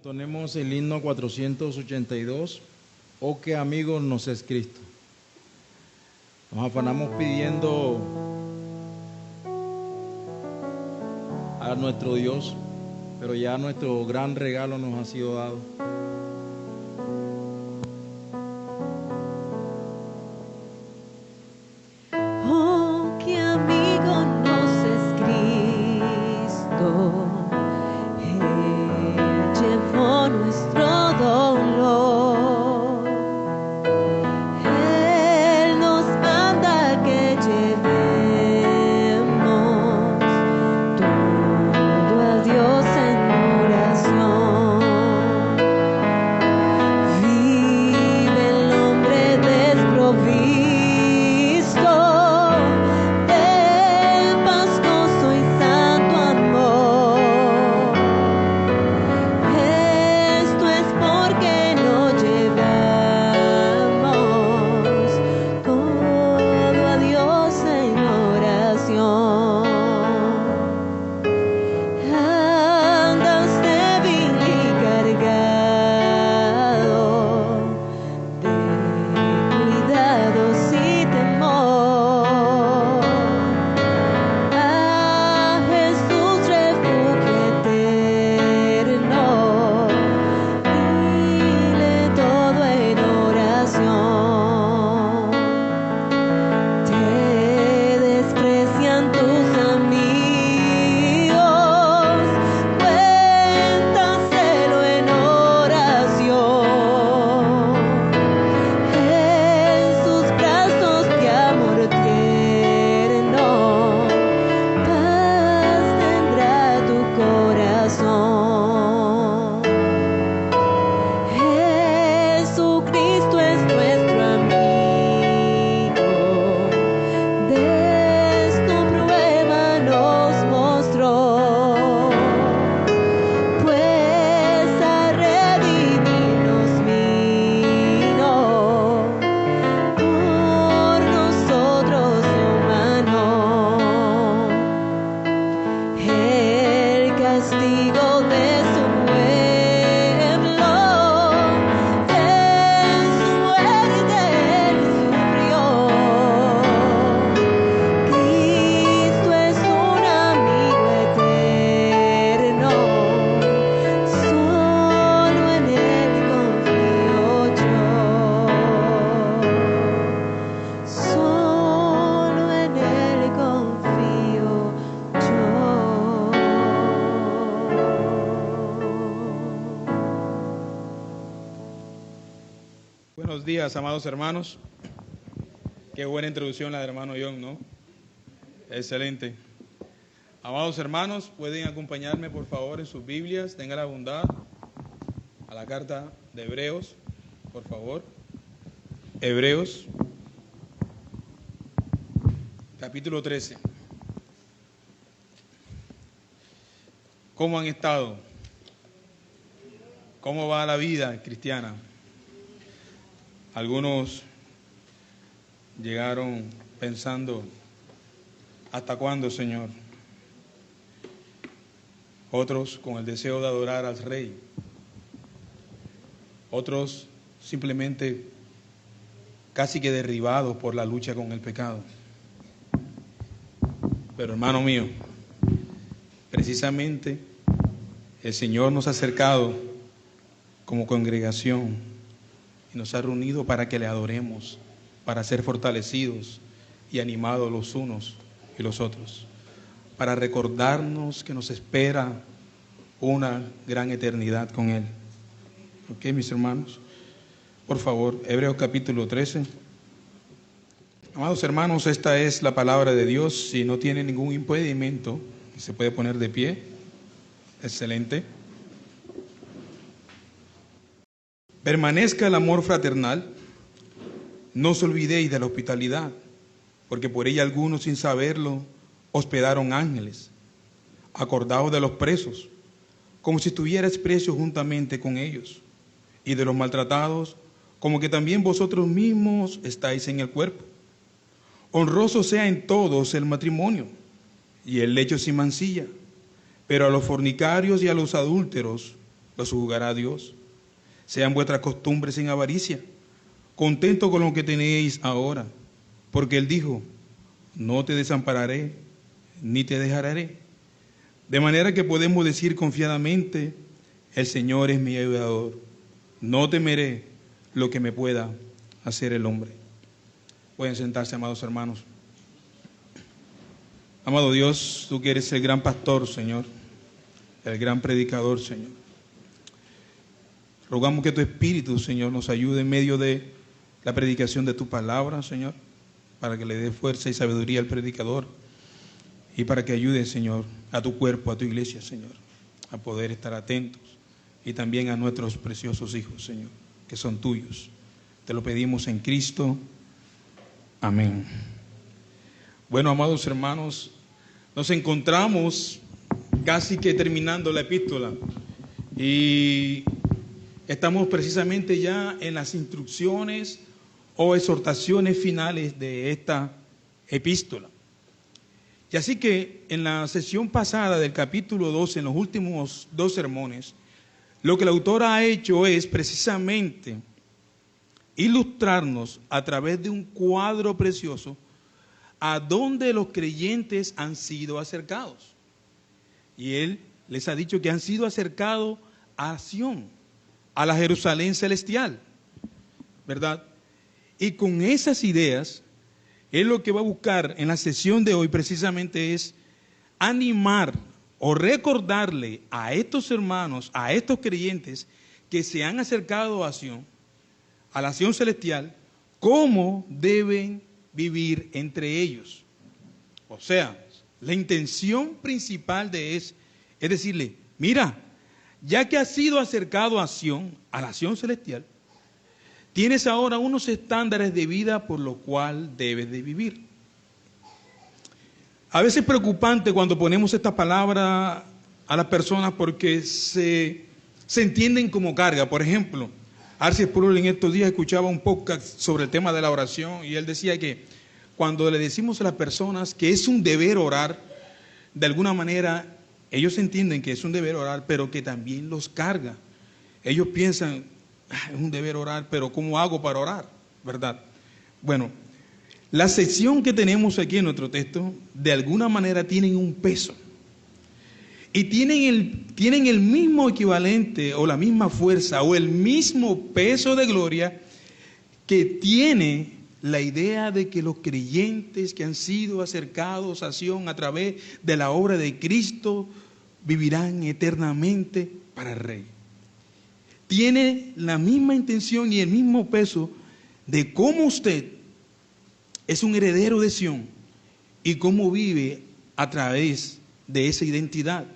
Entonemos el himno 482, oh qué amigo nos es Cristo. Nos afanamos pidiendo a nuestro Dios, pero ya nuestro gran regalo nos ha sido dado. Oh, qué amigo nos es Cristo. Él llevó nuestro dolor. Él nos manda que llevemos todo a Dios en oración. Vive el hombre desprovisto del pastoso y santo amor. Esto es porque no llevamos todo a Dios en oración. Andas débil y cargado de cuidados y temor. A Jesús refugio eterno, dile todo en oración. Te desprecian tus amigos, cuéntaselo en oración. En sus brazos de amor tierno, paz tendrá tu corazón. Jesucristo es nuestro amigo, de esto prueba nos mostró, pues a redimirnos vino por nosotros humano. El castigo de su pueblo, en su muerte él sufrió. Cristo es un amigo eterno, solo en él confío yo. Solo en él confío yo. Buenos días, amados hermanos. Qué buena introducción la del hermano John, ¿no? Excelente. Amados hermanos, pueden acompañarme por favor en sus Biblias, tengan la bondad, a la carta de Hebreos, por favor. Hebreos, capítulo 13. ¿Cómo han estado? ¿Cómo va la vida cristiana? Algunos llegaron pensando, ¿hasta cuándo, Señor? Otros con el deseo de adorar al Rey. Otros simplemente casi que derribados por la lucha con el pecado. Pero hermano mío, precisamente el Señor nos ha acercado como congregación y nos ha reunido para que le adoremos, para ser fortalecidos y animados los unos y los otros, para recordarnos que nos espera una gran eternidad con Él. ¿Ok, mis hermanos? Por favor, Hebreos capítulo 13. Amados hermanos, esta es la palabra de Dios. Si no tiene ningún impedimento, se puede poner de pie. Excelente. Permanezca el amor fraternal. No os olvidéis de la hospitalidad, porque por ella algunos, sin saberlo, hospedaron ángeles. Acordaos de los presos, como si estuvierais presos juntamente con ellos, y de los maltratados, como que también vosotros mismos estáis en el cuerpo. Honroso sea en todos el matrimonio, y el lecho sin mancilla, pero a los fornicarios y a los adúlteros los juzgará Dios. Sean vuestras costumbres sin avaricia, contentos con lo que tenéis ahora, porque Él dijo, no te desampararé, ni te dejaré. De manera que podemos decir confiadamente, el Señor es mi ayudador, no temeré lo que me pueda hacer el hombre. Pueden sentarse, amados hermanos. Amado Dios, tú que eres el gran pastor, Señor, el gran predicador, Señor. Rogamos que tu Espíritu, Señor, nos ayude en medio de la predicación de tu palabra, Señor, para que le dé fuerza y sabiduría al predicador y para que ayude, Señor, a tu cuerpo, a tu iglesia, Señor, a poder estar atentos y también a nuestros preciosos hijos, Señor, que son tuyos. Te lo pedimos en Cristo. Amén. Bueno, amados hermanos, nos encontramos casi que terminando la epístola y estamos precisamente ya en las instrucciones o exhortaciones finales de esta epístola. Y así que en la sesión pasada del capítulo 12, en los últimos 2 sermones, lo que el autor ha hecho es precisamente ilustrarnos a través de un cuadro precioso a dónde los creyentes han sido acercados. Y él les ha dicho que han sido acercados a Sión, a la Jerusalén celestial, ¿verdad? Y con esas ideas, él lo que va a buscar en la sesión de hoy precisamente es animar o recordarle a estos hermanos, a estos creyentes que se han acercado a Sión, a la Sión celestial, cómo deben vivir entre ellos. O sea, la intención principal es decirle, mira, ya que has sido acercado a Sión, a la Sión celestial, tienes ahora unos estándares de vida por los cuales debes de vivir. A veces es preocupante cuando ponemos esta palabra a las personas porque se entienden como carga. Por ejemplo, Arce Sproul en estos días escuchaba un podcast sobre el tema de la oración y él decía que cuando le decimos a las personas que es un deber orar, de alguna manera ellos entienden que es un deber orar, pero que también los carga. Ellos piensan, es un deber orar, pero ¿cómo hago para orar? ¿Verdad? Bueno, la sección que tenemos aquí en nuestro texto, de alguna manera tienen un peso. Y tienen el mismo equivalente o la misma fuerza o el mismo peso de gloria que tiene la idea de que los creyentes que han sido acercados a Sión a través de la obra de Cristo vivirán eternamente para el Rey. Tiene la misma intención y el mismo peso de cómo usted es un heredero de Sión y cómo vive a través de esa identidad.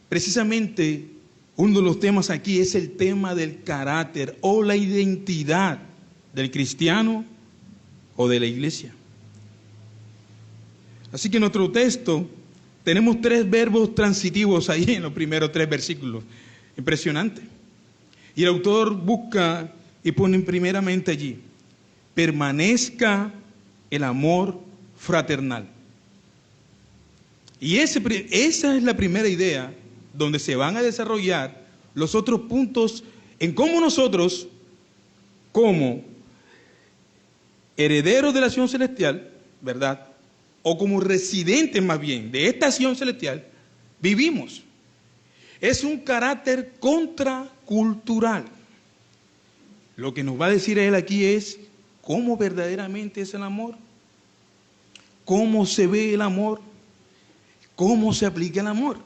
Precisamente uno de los temas aquí es el tema del carácter o la identidad del cristiano o de la iglesia. Así que en nuestro texto tenemos 3 verbos transitivos ahí en los primeros 3 versículos. Impresionante. Y el autor busca y pone primeramente allí, permanezca el amor fraternal. Y esa es la primera idea donde se van a desarrollar los otros puntos en cómo nosotros, como herederos de la Sión celestial, ¿verdad? O como residentes más bien de esta Sión celestial, vivimos. Es un carácter contracultural. Lo que nos va a decir él aquí es cómo verdaderamente es el amor, cómo se ve el amor, cómo se aplica el amor.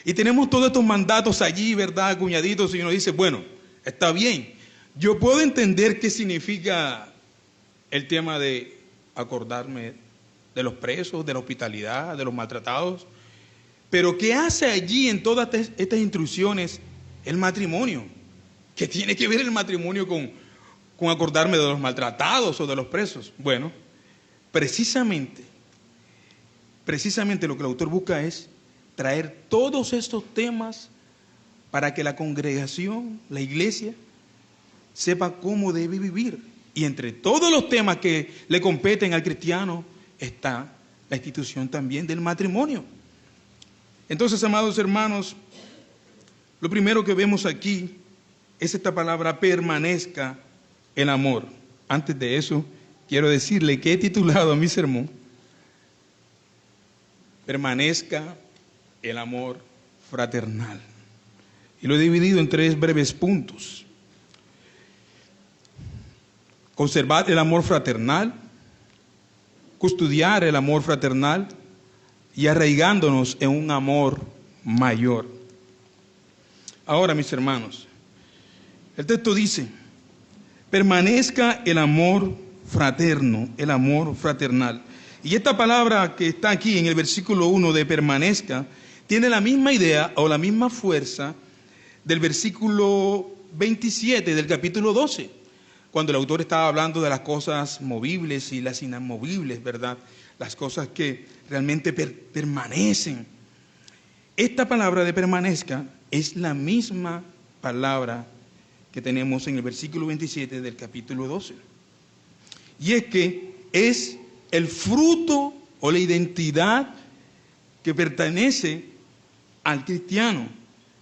Y tenemos todos estos mandatos allí, ¿verdad, cuñaditos? Y uno dice, bueno, está bien. Yo puedo entender qué significa el tema de acordarme de los presos, de la hospitalidad, de los maltratados. Pero ¿qué hace allí en todas estas instrucciones el matrimonio? ¿Qué tiene que ver el matrimonio con acordarme de los maltratados o de los presos? Bueno, precisamente lo que el autor busca es traer todos estos temas para que la congregación, la iglesia, sepa cómo debe vivir. Y entre todos los temas que le competen al cristiano está la institución también del matrimonio. Entonces, amados hermanos, Lo primero que vemos aquí es esta palabra permanezca el amor. Antes de eso, quiero decirle que he titulado a mi sermón Permanezca el amor fraternal. Y lo he dividido en 3 breves puntos. Conservar el amor fraternal, custodiar el amor fraternal y arraigándonos en un amor mayor. Ahora, mis hermanos, el texto dice, permanezca el amor fraterno, el amor fraternal. Y esta palabra que está aquí en el versículo 1 de permanezca, tiene la misma idea o la misma fuerza del versículo 27 del capítulo 12, cuando el autor estaba hablando de las cosas movibles y las inamovibles, ¿verdad? Las cosas que realmente permanecen. Esta palabra de permanezca es la misma palabra que tenemos en el versículo 27 del capítulo 12. Y es que es el fruto o la identidad que pertenece al cristiano.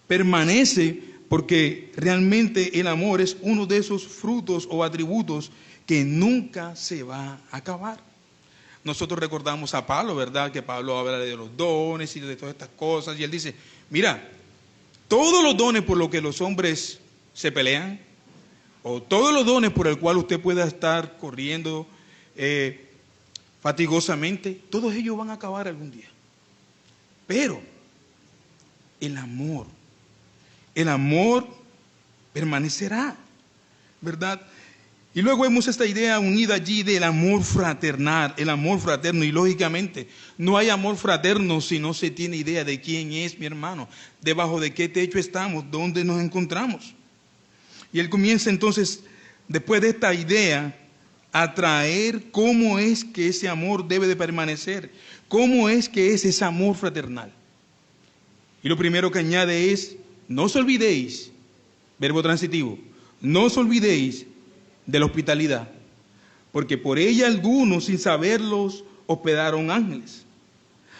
Permanece porque realmente el amor es uno de esos frutos o atributos que nunca se va a acabar. Nosotros recordamos a Pablo, ¿verdad? Que Pablo habla de los dones y de todas estas cosas. Y él dice, mira, todos los dones por los que los hombres se pelean, o todos los dones por el cual usted pueda estar corriendo fatigosamente, todos ellos van a acabar algún día. Pero el amor permanecerá, ¿verdad? Y luego vemos esta idea unida allí del amor fraternal, el amor fraterno. Y lógicamente, no hay amor fraterno si no se tiene idea de quién es mi hermano, debajo de qué techo estamos, dónde nos encontramos. Y él comienza entonces, después de esta idea, a traer cómo es que ese amor debe de permanecer, cómo es que es ese amor fraternal. Y lo primero que añade es, no os olvidéis, verbo transitivo, no os olvidéis de la hospitalidad, porque por ella algunos, sin saberlos, hospedaron ángeles.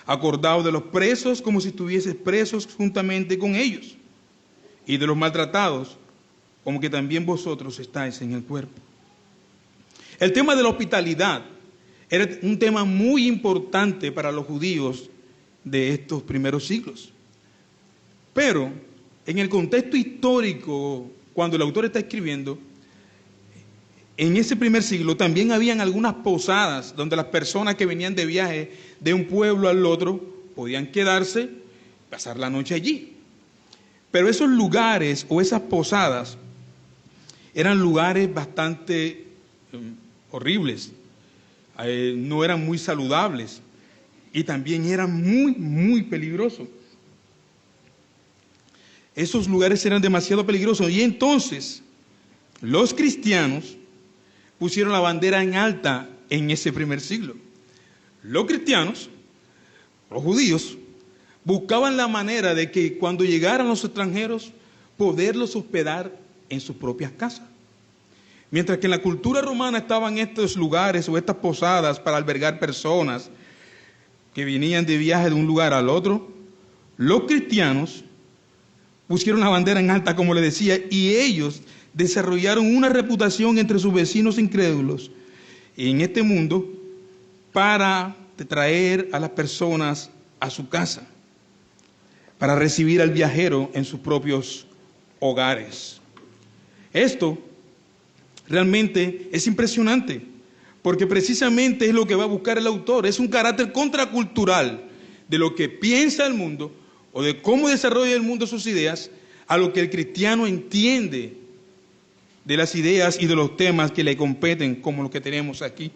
Acordaos de los presos como si estuvieses presos juntamente con ellos, y de los maltratados, como que también vosotros estáis en el cuerpo. El tema de la hospitalidad era un tema muy importante para los judíos de estos primeros siglos. Pero en el contexto histórico, cuando el autor está escribiendo, en ese primer siglo también habían algunas posadas donde las personas que venían de viaje de un pueblo al otro podían quedarse, pasar la noche allí. Pero esos lugares o esas posadas eran lugares bastante horribles, no eran muy saludables y también eran muy, muy peligrosos. Esos lugares eran demasiado peligrosos y entonces los cristianos pusieron la bandera en alta en ese primer siglo. Los cristianos, los judíos, buscaban la manera de que cuando llegaran los extranjeros, poderlos hospedar en sus propias casas. Mientras que en la cultura romana estaban estos lugares o estas posadas para albergar personas que venían de viaje de un lugar al otro, los cristianos pusieron la bandera en alta, como le decía, y ellos desarrollaron una reputación entre sus vecinos incrédulos en este mundo para traer a las personas a su casa, para recibir al viajero en sus propios hogares. Esto realmente es impresionante, porque precisamente es lo que va a buscar el autor, es un carácter contracultural de lo que piensa el mundo o de cómo desarrolla el mundo sus ideas a lo que el cristiano entiende de las ideas y de los temas que le competen, como los que tenemos aquí.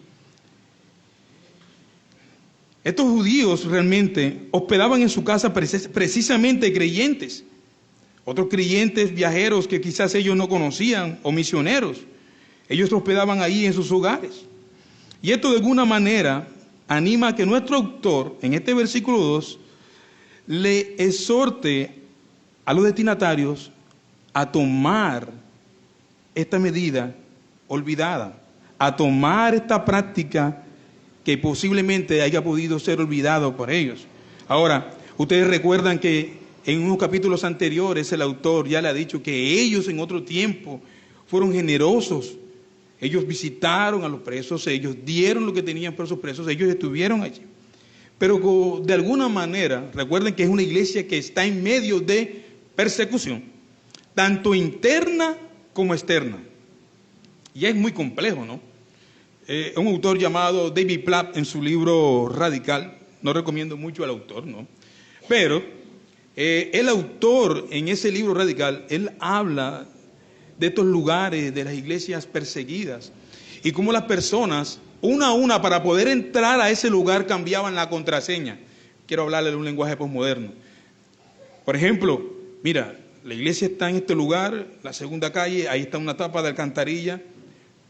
Estos judíos realmente hospedaban en su casa precisamente creyentes, otros creyentes viajeros que quizás ellos no conocían o misioneros. Ellos se hospedaban ahí en sus hogares. Y esto de alguna manera anima a que nuestro autor, en este versículo 2, le exhorte a los destinatarios a tomar esta medida olvidada, a tomar esta práctica que posiblemente haya podido ser olvidado por ellos. Ahora, ustedes recuerdan que En unos capítulos anteriores el autor ya le ha dicho que ellos en otro tiempo fueron generosos. Ellos visitaron a los presos, ellos dieron lo que tenían para esos presos, ellos estuvieron allí. Pero de alguna manera, recuerden que es una iglesia que está en medio de persecución, tanto interna como externa. Y es muy complejo, ¿no? Un autor llamado David Platt, en su libro Radical, no recomiendo mucho al autor, ¿no? Pero el autor en ese libro Radical, él habla de estos lugares, de las iglesias perseguidas, y cómo las personas, una a una, para poder entrar a ese lugar, cambiaban la contraseña. Quiero hablarle de un lenguaje posmoderno. Por ejemplo, mira, la iglesia está en este lugar, la segunda calle, ahí está una tapa de alcantarilla,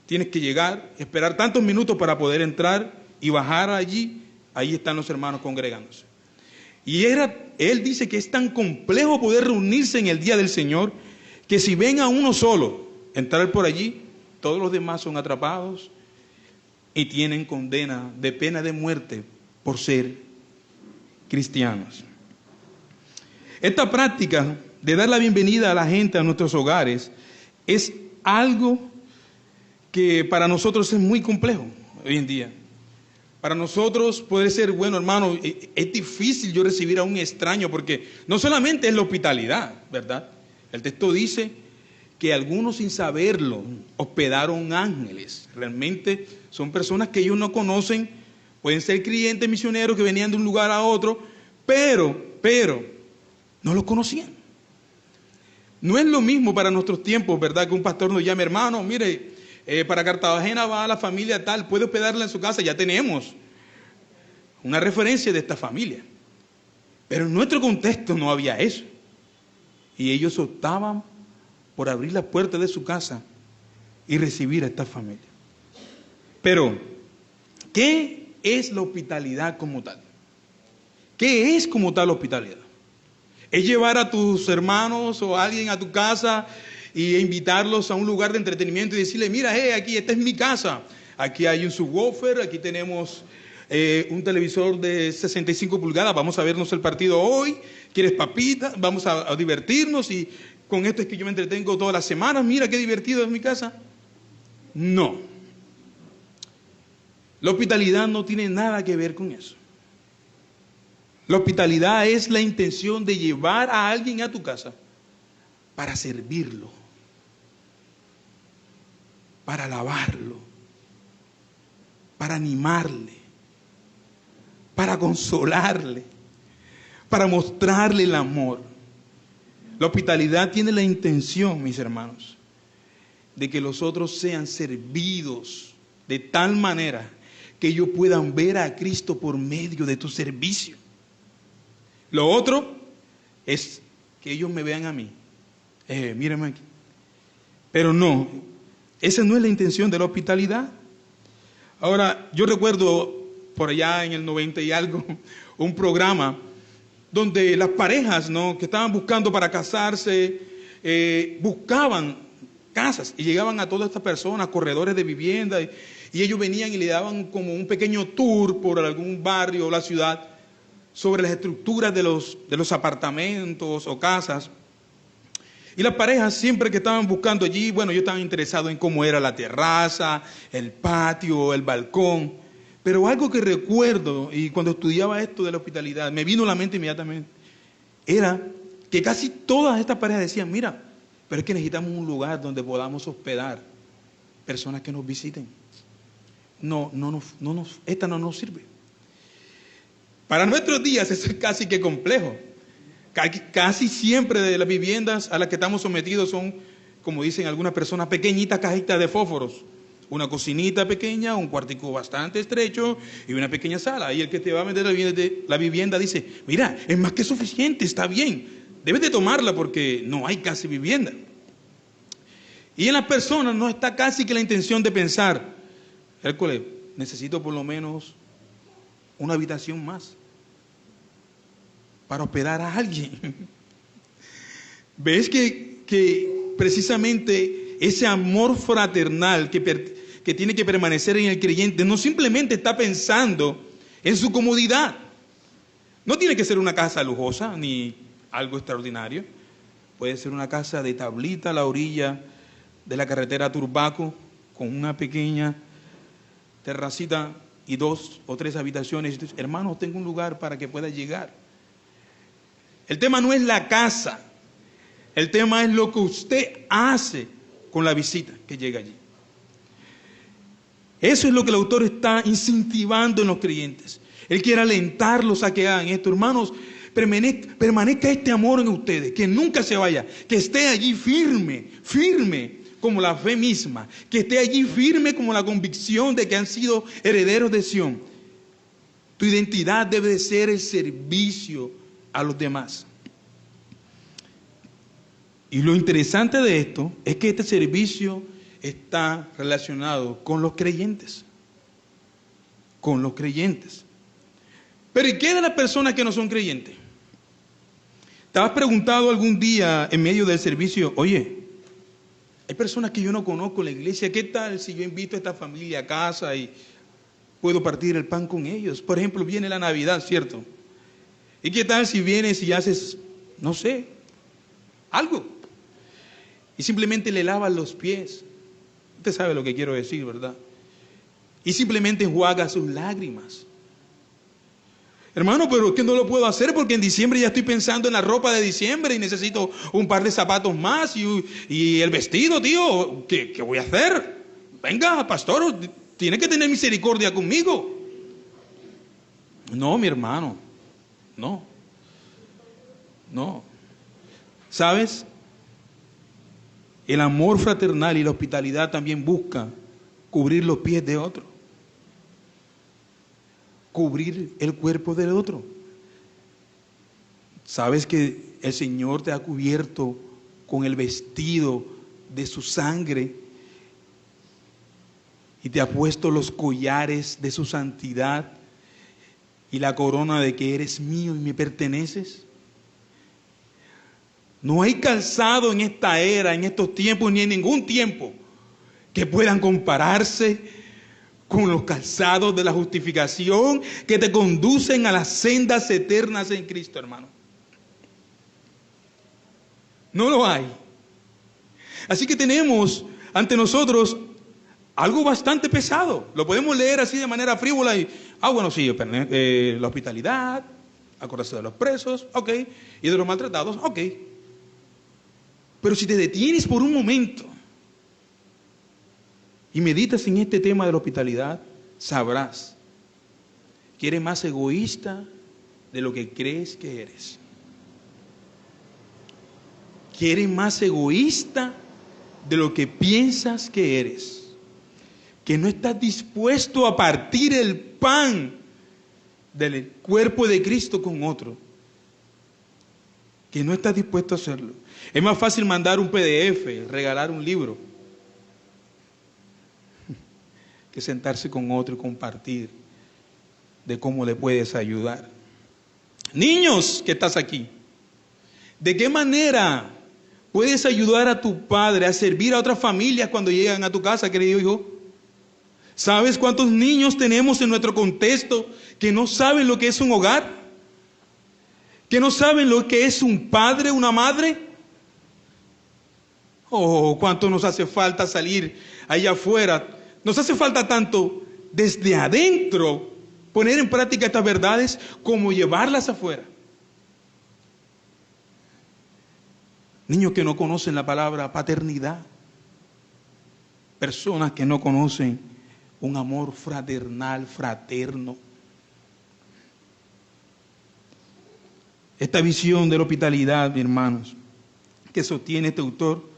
tienes que llegar, esperar tantos minutos para poder entrar y bajar allí, ahí están los hermanos congregándose. Y él dice que es tan complejo poder reunirse en el día del Señor, que si ven a uno solo entrar por allí, todos los demás son atrapados y tienen condena de pena de muerte por ser cristianos. Esta práctica de dar la bienvenida a la gente a nuestros hogares es algo que para nosotros es muy complejo hoy en día. Para nosotros puede ser, bueno, hermano, es difícil yo recibir a un extraño porque no solamente es la hospitalidad, ¿verdad? El texto dice que algunos sin saberlo hospedaron ángeles. Realmente son personas que ellos no conocen, pueden ser creyentes misioneros que venían de un lugar a otro, pero no los conocían. No es lo mismo para nuestros tiempos, ¿verdad? Que un pastor nos llame, hermano, mire, para Cartagena va la familia tal, puede hospedarla en su casa, ya tenemos una referencia de esta familia. Pero en nuestro contexto no había eso. Y ellos optaban por abrir la puerta de su casa y recibir a esta familia. Pero, ¿qué es la hospitalidad como tal? ¿Qué es como tal la hospitalidad? ¿Es llevar a tus hermanos o a alguien a tu casa y invitarlos a un lugar de entretenimiento y decirle, mira, aquí, esta es mi casa, aquí hay un subwoofer, aquí tenemos un televisor de 65 pulgadas, vamos a vernos el partido hoy, ¿quieres papitas? Vamos a divertirnos y con esto es que yo me entretengo todas las semanas, mira qué divertido es mi casa. No. La hospitalidad no tiene nada que ver con eso. La hospitalidad es la intención de llevar a alguien a tu casa para servirlo, para alabarlo, para animarle, para consolarle, para mostrarle el amor. La hospitalidad tiene la intención, mis hermanos, de que los otros sean servidos de tal manera que ellos puedan ver a Cristo por medio de tu servicio. Lo otro es que ellos me vean a mí. Mírenme aquí. Pero no, esa no es la intención de la hospitalidad. Ahora, yo recuerdo por allá en el 90 y algo, un programa donde las parejas, ¿no?, que estaban buscando para casarse, buscaban casas y llegaban a todas estas personas, corredores de vivienda, y ellos venían y le daban como un pequeño tour por algún barrio o la ciudad sobre las estructuras de los apartamentos o casas. Y las parejas siempre que estaban buscando allí, bueno, ellos estaban interesados en cómo era la terraza, el patio, el balcón. Pero algo que recuerdo, y cuando estudiaba esto de la hospitalidad, me vino a la mente inmediatamente, era que casi todas estas parejas decían, mira, pero es que necesitamos un lugar donde podamos hospedar personas que nos visiten. Esta no nos sirve. Para nuestros días eso es casi que complejo. Casi siempre de las viviendas a las que estamos sometidos son, como dicen algunas personas, pequeñitas cajitas de fósforos. Una cocinita pequeña, un cuartico bastante estrecho y una pequeña sala. Y el que te va a vender la vivienda dice, mira, es más que suficiente, está bien. Debes de tomarla porque no hay casi vivienda. Y en las personas no está casi que la intención de pensar, Hércules, necesito por lo menos una habitación más para hospedar a alguien. ¿Ves que precisamente ese amor fraternal que tiene que permanecer en el creyente no simplemente está pensando en su comodidad? No tiene que ser una casa lujosa ni algo extraordinario. Puede ser una casa de tablita a la orilla de la carretera Turbaco, con una pequeña terracita y 2 o 3 habitaciones. Hermanos, tengo un lugar para que pueda llegar. El tema no es la casa, el tema es lo que usted hace con la visita que llega allí. Eso es lo que el autor está incentivando en los creyentes. Él quiere alentarlos a que hagan esto. Hermanos, permanezca este amor en ustedes, que nunca se vaya, que esté allí firme, firme como la fe misma, que esté allí firme como la convicción de que han sido herederos de Sión. Tu identidad debe de ser el servicio a los demás. Y lo interesante de esto es que este servicio está relacionado con los creyentes. Con los creyentes. Pero ¿y qué de las personas que no son creyentes? ¿Te has preguntado algún día en medio del servicio, oye, hay personas que yo no conozco en la iglesia, ¿qué tal si yo invito a esta familia a casa y puedo partir el pan con ellos? Por ejemplo, viene la Navidad, ¿cierto? ¿Y qué tal si vienes y haces, no sé, algo? Y simplemente le lavas los pies. Usted sabe lo que quiero decir, ¿verdad? Y simplemente enjuaga sus lágrimas. Hermano, pero es que no lo puedo hacer porque en diciembre ya estoy pensando en la ropa de diciembre y necesito un par de zapatos más y el vestido, tío. ¿Qué voy a hacer? Venga, pastor, tiene que tener misericordia conmigo. No, mi hermano, no. ¿Sabes? El amor fraternal y la hospitalidad también busca cubrir los pies de otro. Cubrir el cuerpo del otro. Sabes que el Señor te ha cubierto con el vestido de su sangre y te ha puesto los collares de su santidad y la corona de que eres mío y me perteneces. No hay calzado en esta era, en estos tiempos, ni en ningún tiempo que puedan compararse con los calzados de la justificación que te conducen a las sendas eternas en Cristo, hermano. No lo hay. Así que tenemos ante nosotros algo bastante pesado. Lo podemos leer así de manera frívola y, bueno, sí, la hospitalidad, acordarse de los presos, ok, y de los maltratados, ok. Pero si te detienes por un momento y meditas en este tema de la hospitalidad, sabrás que eres más egoísta de lo que crees que eres. Que eres más egoísta de lo que piensas que eres. Que no estás dispuesto a partir el pan del cuerpo de Cristo con otro. Que no estás dispuesto a hacerlo. Es más fácil mandar un PDF, regalar un libro, que sentarse con otro y compartir de cómo le puedes ayudar. Niños que estás aquí, ¿de qué manera puedes ayudar a tu padre a servir a otras familias cuando llegan a tu casa, querido hijo? ¿Sabes cuántos niños tenemos en nuestro contexto que no saben lo que es un hogar? ¿Que no saben lo que es un padre, una madre? Oh, cuánto nos hace falta salir allá afuera. Nos hace falta tanto desde adentro poner en práctica estas verdades como llevarlas afuera. Niños que no conocen la palabra paternidad. Personas que no conocen un amor fraternal, fraterno. Esta visión de la hospitalidad, mis hermanos, que sostiene este autor,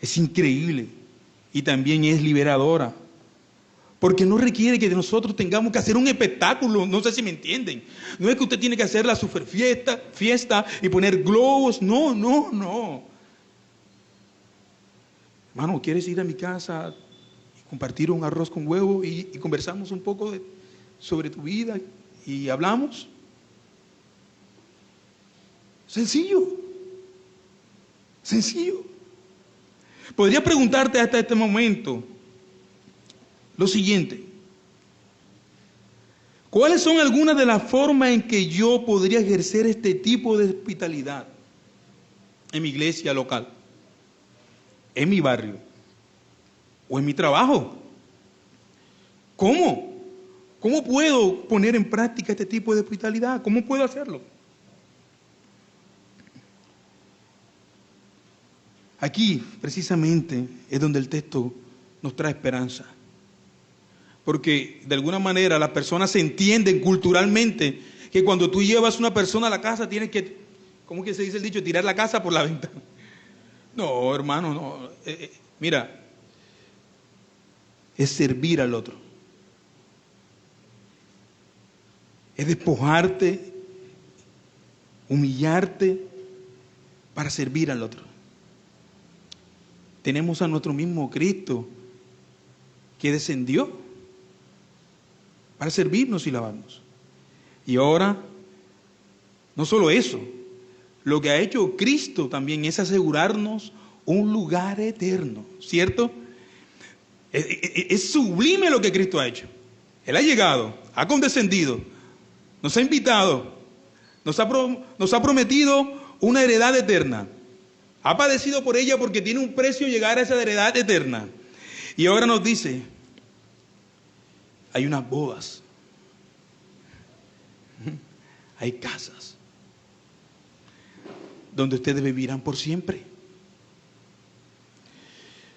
es increíble y también es liberadora. Porque no requiere que de nosotros tengamos que hacer un espectáculo, no sé si me entienden. No es que usted tiene que hacer la super fiesta y poner globos, no. Hermano, ¿quieres ir a mi casa y compartir un arroz con huevo y conversamos un poco sobre tu vida y hablamos? Sencillo. Podría preguntarte hasta este momento lo siguiente: ¿Cuáles son algunas de las formas en que yo podría ejercer este tipo de hospitalidad en mi iglesia local, en mi barrio o en mi trabajo? ¿Cómo? ¿Cómo puedo poner en práctica este tipo de hospitalidad? ¿Cómo puedo hacerlo? Aquí, precisamente, es donde el texto nos trae esperanza. Porque, de alguna manera, las personas se entienden culturalmente que cuando tú llevas una persona a la casa, tienes que, ¿cómo que se dice el dicho? Tirar la casa por la ventana. No, hermano, no. Mira, es servir al otro. Es despojarte, humillarte para servir al otro. Tenemos a nuestro mismo Cristo que descendió para servirnos y lavarnos. Y ahora, no solo eso, lo que ha hecho Cristo también es asegurarnos un lugar eterno, ¿cierto? Es sublime lo que Cristo ha hecho. Él ha llegado, ha condescendido, nos ha invitado, nos ha prometido una heredad eterna. Ha padecido por ella porque tiene un precio llegar a esa heredad eterna. Y ahora nos dice, hay unas bodas, hay casas, donde ustedes vivirán por siempre.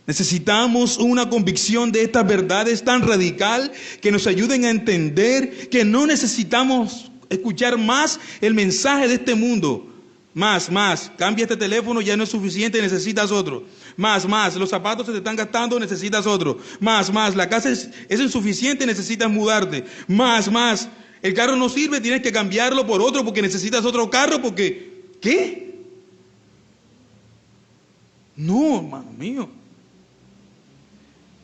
Necesitamos una convicción de estas verdades tan radical que nos ayuden a entender que no necesitamos escuchar más el mensaje de este mundo. Más, cambia este teléfono, ya no es suficiente, necesitas otro. Más, los zapatos se te están gastando, necesitas otro. Más, la casa es insuficiente, necesitas mudarte. Más, el carro no sirve, tienes que cambiarlo por otro porque necesitas otro carro porque... ¿Qué? No, hermano mío.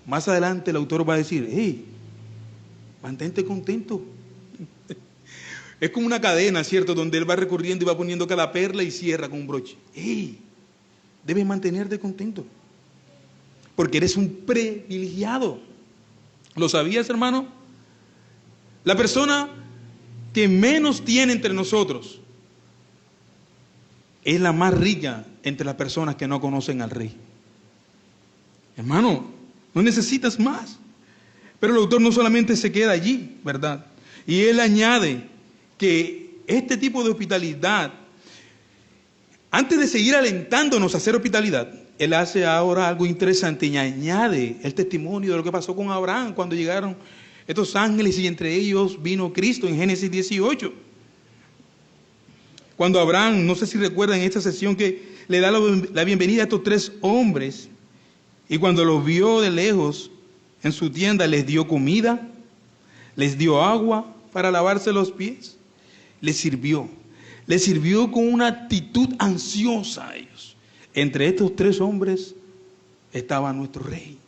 Más adelante el autor va a decir, hey, mantente contento. Es como una cadena, ¿cierto? Donde él va recorriendo y va poniendo cada perla y cierra con un broche. ¡Ey! Debes mantenerte contento. Porque eres un privilegiado. ¿Lo sabías, hermano? La persona que menos tiene entre nosotros es la más rica entre las personas que no conocen al Rey. Hermano, no necesitas más. Pero el autor no solamente se queda allí, ¿verdad? Y él añade que este tipo de hospitalidad, antes de seguir alentándonos a hacer hospitalidad, él hace ahora algo interesante y añade el testimonio de lo que pasó con Abraham cuando llegaron estos ángeles y entre ellos vino Cristo en Génesis 18. Cuando Abraham, no sé si recuerdan en esta sesión que le da la bienvenida a estos tres hombres y cuando los vio de lejos en su tienda les dio comida, les dio agua para lavarse los pies. Les sirvió con una actitud ansiosa a ellos. Entre estos tres hombres estaba nuestro Rey.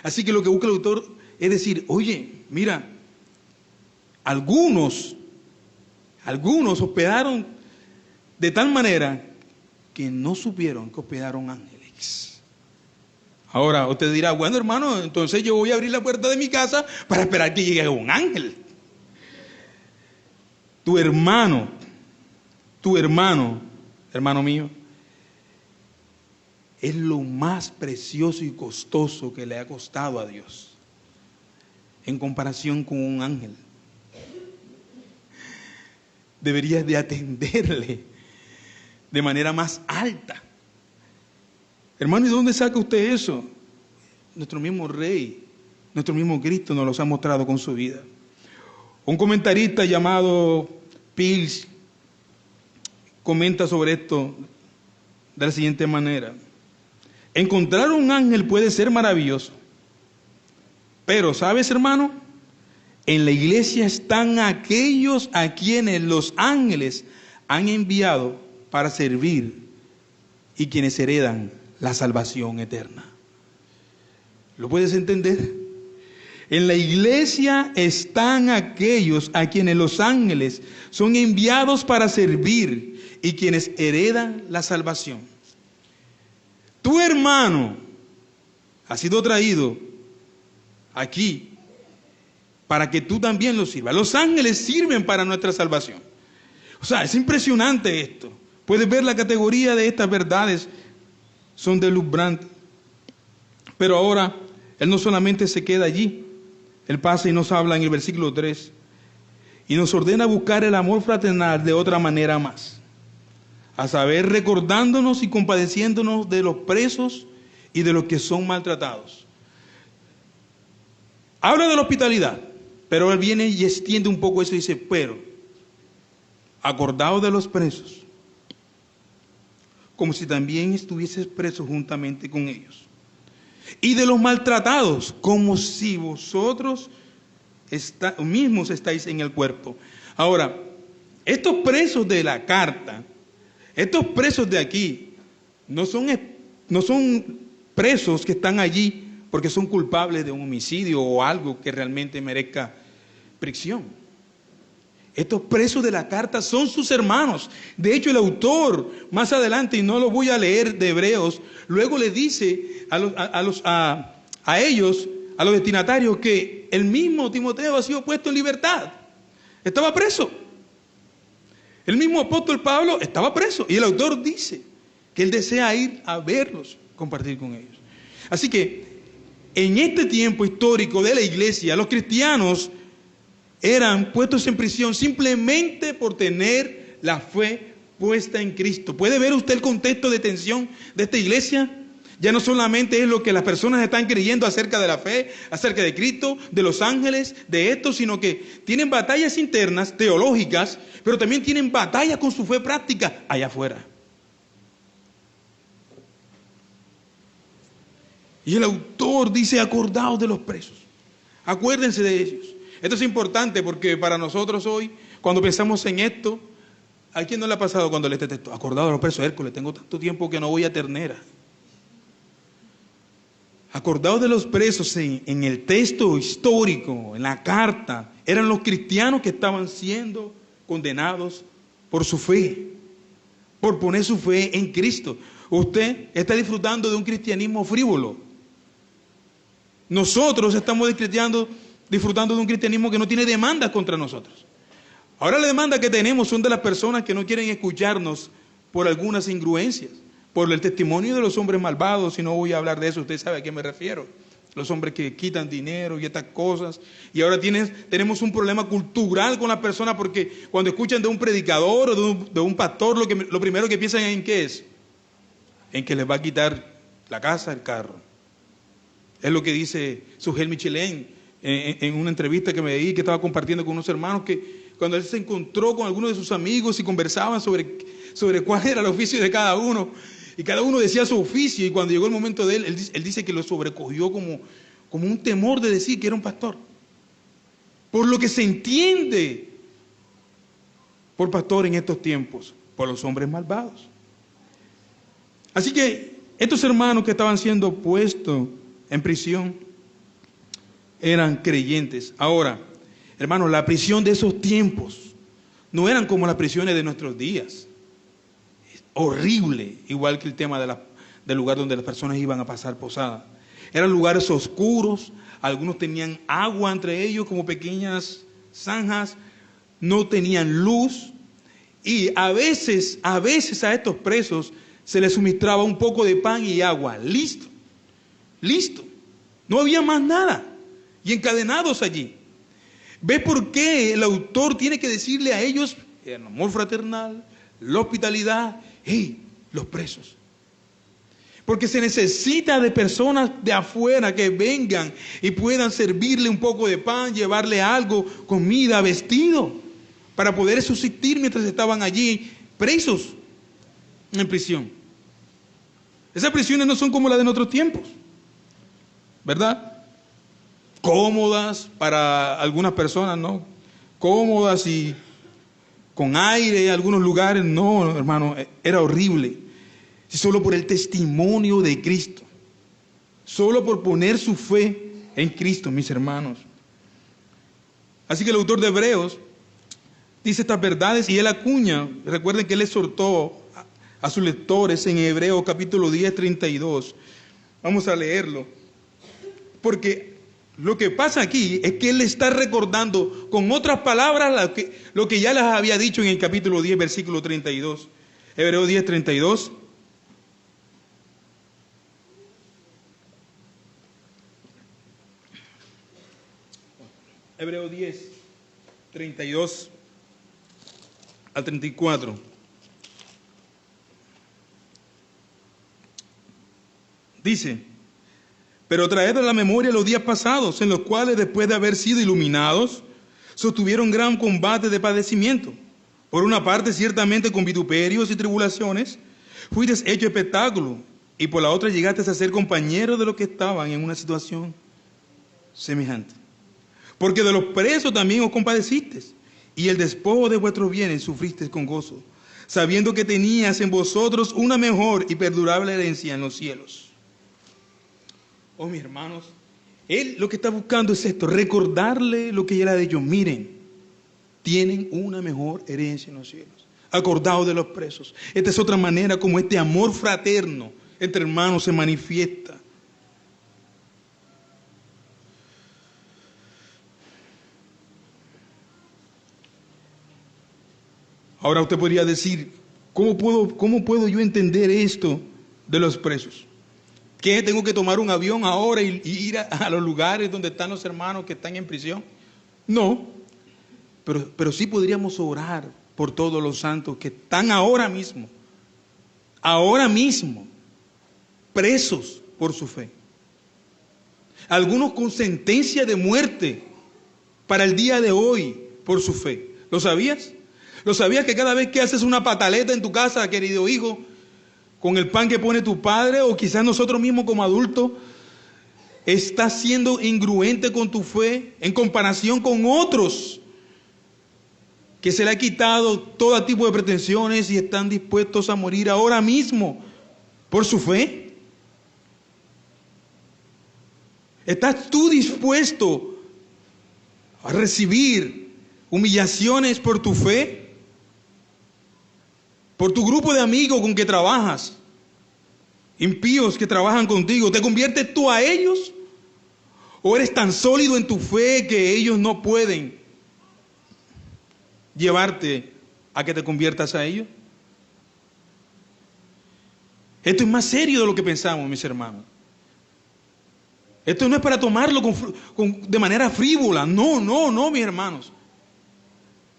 Así que lo que busca el autor es decir, oye, mira, algunos hospedaron de tal manera que no supieron que hospedaron ángeles. Ahora usted dirá, bueno, hermano, entonces yo voy a abrir la puerta de mi casa para esperar que llegue un ángel. Tu hermano, hermano mío, es lo más precioso y costoso que le ha costado a Dios en comparación con un ángel. Deberías de atenderle de manera más alta. Hermano, ¿y dónde saca usted eso? Nuestro mismo Rey, nuestro mismo Cristo nos los ha mostrado con su vida. Un comentarista llamado Pils comenta sobre esto de la siguiente manera. Encontrar un ángel puede ser maravilloso, pero ¿sabes, hermano? En la iglesia están aquellos a quienes los ángeles han enviado para servir y quienes heredan la salvación eterna. ¿Lo puedes entender? En la iglesia están aquellos a quienes los ángeles son enviados para servir y quienes heredan la salvación. Tu hermano ha sido traído aquí para que tú también los sirvas. Los ángeles sirven para nuestra salvación. O sea, es impresionante esto. Puedes ver la categoría de estas verdades, son deslumbrantes. Pero ahora, Él no solamente se queda allí, Él pasa y nos habla en el versículo 3, y nos ordena buscar el amor fraternal de otra manera más, a saber, recordándonos y compadeciéndonos de los presos y de los que son maltratados. Habla de la hospitalidad, pero Él viene y extiende un poco eso y dice, pero, acordaos de los presos, como si también estuvieses presos juntamente con ellos. Y de los maltratados, como si vosotros mismos estáis en el cuerpo. Ahora, estos presos de la carta, estos presos de aquí, no son presos que están allí porque son culpables de un homicidio o algo que realmente merezca prisión. Estos presos de la carta son sus hermanos. De hecho, el autor, más adelante, y no lo voy a leer de Hebreos, luego le dice a ellos, a los destinatarios, que el mismo Timoteo ha sido puesto en libertad. Estaba preso. El mismo apóstol Pablo estaba preso. Y el autor dice que él desea ir a verlos, compartir con ellos. Así que, en este tiempo histórico de la iglesia, los cristianos eran puestos en prisión simplemente por tener la fe puesta en Cristo. ¿Puede ver usted el contexto de tensión de esta iglesia? Ya no solamente es lo que las personas están creyendo acerca de la fe, acerca de Cristo, de los ángeles, de esto, sino que tienen batallas internas, teológicas, pero también tienen batallas con su fe práctica allá afuera. Y el autor dice, acordaos de los presos, acuérdense de ellos. Esto es importante porque para nosotros hoy, cuando pensamos en esto, ¿a quién no le ha pasado cuando lee este texto? Acordado de los presos, Hércules, tengo tanto tiempo que no voy a Ternera. Acordados de los presos en el texto histórico, en la carta, eran los cristianos que estaban siendo condenados por su fe, por poner su fe en Cristo. Usted está disfrutando de un cristianismo frívolo. Nosotros estamos disfrutando de un cristianismo que no tiene demandas contra nosotros. Ahora la demanda que tenemos son de las personas que no quieren escucharnos por algunas incongruencias, por el testimonio de los hombres malvados, y no voy a hablar de eso, usted sabe a qué me refiero. Los hombres que quitan dinero y estas cosas. Y ahora tenemos un problema cultural con las personas porque cuando escuchan de un predicador o de un pastor, lo primero que piensan en ¿qué es? En que les va a quitar la casa, el carro. Es lo que dice Sujel Michelén en una entrevista que me di, que estaba compartiendo con unos hermanos, que cuando él se encontró con algunos de sus amigos y conversaban sobre cuál era el oficio de cada uno, y cada uno decía su oficio, y cuando llegó el momento de él dice que lo sobrecogió como un temor de decir que era un pastor. Por lo que se entiende por pastor en estos tiempos, por los hombres malvados. Así que estos hermanos que estaban siendo puestos en prisión eran creyentes. Ahora, hermanos, la prisión de esos tiempos no eran como las prisiones de nuestros días. Es horrible, igual que el tema del lugar donde las personas iban a pasar posada. Eran lugares oscuros, algunos tenían agua entre ellos como pequeñas zanjas, no tenían luz, y a veces a estos presos se les suministraba un poco de pan y agua. Listo. No había más nada. Y encadenados allí. ¿Ve por qué el autor tiene que decirle a ellos el amor fraternal, la hospitalidad y los presos? Porque se necesita de personas de afuera que vengan y puedan servirle un poco de pan, llevarle algo, comida, vestido, para poder subsistir mientras estaban allí presos en prisión. Esas prisiones no son como las de nuestros tiempos, ¿verdad? Cómodas para algunas personas, ¿no? Cómodas y con aire en algunos lugares. No, hermano, era horrible. Solo por el testimonio de Cristo. Solo por poner su fe en Cristo, mis hermanos. Así que el autor de Hebreos dice estas verdades y él acuña. Recuerden que él exhortó a sus lectores en Hebreos capítulo 10, 32. Vamos a leerlo. Porque Lo que pasa aquí es que él le está recordando con otras palabras lo que ya les había dicho en el capítulo 10, versículo 32. Hebreos 10, 32. Hebreos 10, 32 al 34. Dice: pero traed a la memoria los días pasados, en los cuales, después de haber sido iluminados, sostuvieron gran combate de padecimiento. Por una parte, ciertamente con vituperios y tribulaciones, fuisteis hecho espectáculo, y por la otra llegasteis a ser compañeros de los que estaban en una situación semejante. Porque de los presos también os compadecisteis, y el despojo de vuestros bienes sufristeis con gozo, sabiendo que tenías en vosotros una mejor y perdurable herencia en los cielos. Oh, mis hermanos, él lo que está buscando es esto, recordarle lo que ya le ha dicho. Miren, tienen una mejor herencia en los cielos. Acordaos de los presos. Esta es otra manera como este amor fraterno entre hermanos se manifiesta. Ahora usted podría decir, ¿cómo puedo yo entender esto de los presos? ¿Qué? ¿Tengo que tomar un avión ahora y ir a los lugares donde están los hermanos que están en prisión? No, pero sí podríamos orar por todos los santos que están ahora mismo, presos por su fe. Algunos con sentencia de muerte para el día de hoy por su fe. ¿Lo sabías? ¿Lo sabías que cada vez que haces una pataleta en tu casa, querido hijo, con el pan que pone tu padre, o quizás nosotros mismos como adultos, estás siendo ingruente con tu fe en comparación con otros que se le ha quitado todo tipo de pretensiones y están dispuestos a morir ahora mismo por su fe? ¿Estás tú dispuesto a recibir humillaciones por tu fe? Por tu grupo de amigos con que trabajas, impíos que trabajan contigo, ¿te conviertes tú a ellos? ¿O eres tan sólido en tu fe que ellos no pueden llevarte a que te conviertas a ellos? Esto es más serio de lo que pensamos, mis hermanos. Esto no es para tomarlo de manera frívola. No, mis hermanos.